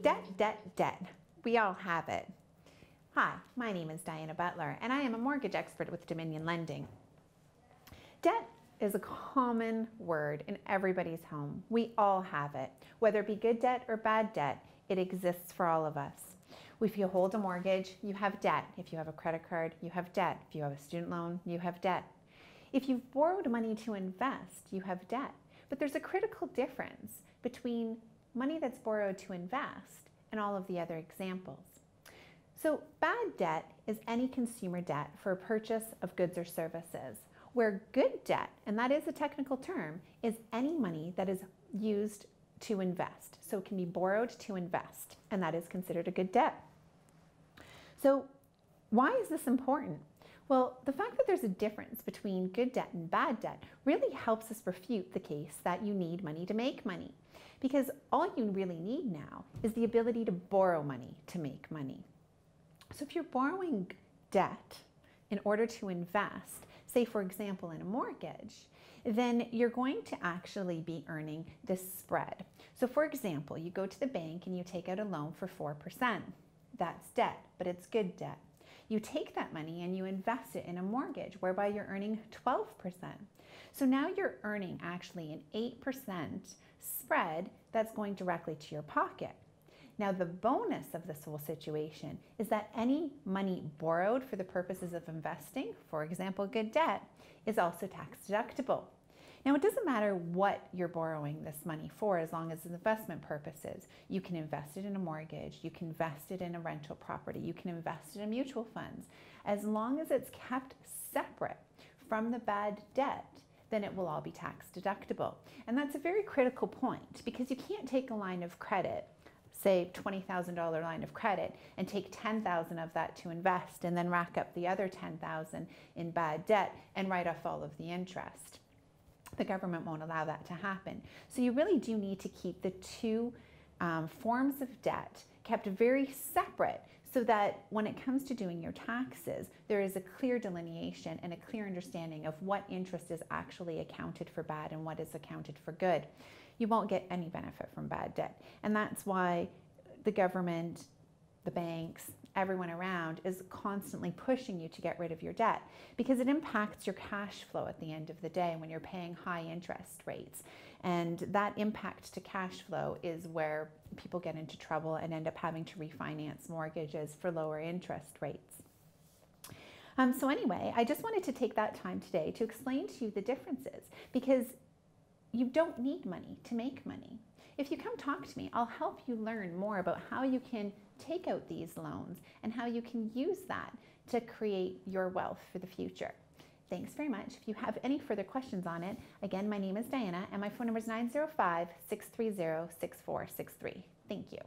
Debt, debt, debt. We all have it. Hi, my name is Diana Butler, and I am a mortgage expert with Dominion Lending. Debt is a common word in everybody's home. We all have it. Whether it be good debt or bad debt, it exists for all of us. If you hold a mortgage, you have debt. If you have a credit card, you have debt. If you have a student loan, you have debt. If you've borrowed money to invest, you have debt. But there's a critical difference between money that's borrowed to invest and all of the other examples. So bad debt is any consumer debt for a purchase of goods or services, where good debt, and that is a technical term, is any money that is used to invest. So it can be borrowed to invest, and that is considered a good debt. So why is this important? Well, the fact that there's a difference between good debt and bad debt really helps us refute the case that you need money to make money. Because all you really need now is the ability to borrow money to make money. So if you're borrowing debt in order to invest, say for example in a mortgage, then you're going to actually be earning this spread. So for example, you go to the bank and you take out a loan for 4%. That's debt, but it's good debt. You take that money and you invest it in a mortgage whereby you're earning 12%. So now you're earning actually an 8% spread that's going directly to your pocket. Now the bonus of this whole situation is that any money borrowed for the purposes of investing, for example good debt, is also tax deductible. Now it doesn't matter what you're borrowing this money for as long as it's investment purposes. You can invest it in a mortgage, you can invest it in a rental property, you can invest it in mutual funds. As long as it's kept separate from the bad debt, then it will all be tax deductible. And that's a very critical point because you can't take a line of credit, say $20,000 line of credit, and take $10,000 of that to invest and then rack up the other $10,000 in bad debt and write off all of the interest. The government won't allow that to happen. So you really do need to keep the two forms of debt kept very separate so that when it comes to doing your taxes, there is a clear delineation and a clear understanding of what interest is actually accounted for bad and what is accounted for good. You won't get any benefit from bad debt. And that's why the government, the banks, everyone around is constantly pushing you to get rid of your debt because it impacts your cash flow at the end of the day when you're paying high interest rates. And that impact to cash flow is where people get into trouble and end up having to refinance mortgages for lower interest rates. So anyway, I just wanted to take that time today to explain to you the differences because you don't need money to make money. If you come talk to me, I'll help you learn more about how you can take out these loans and how you can use that to create your wealth for the future. Thanks very much. If you have any further questions on it, again, my name is Diana and my phone number is 905-630-6463. Thank you.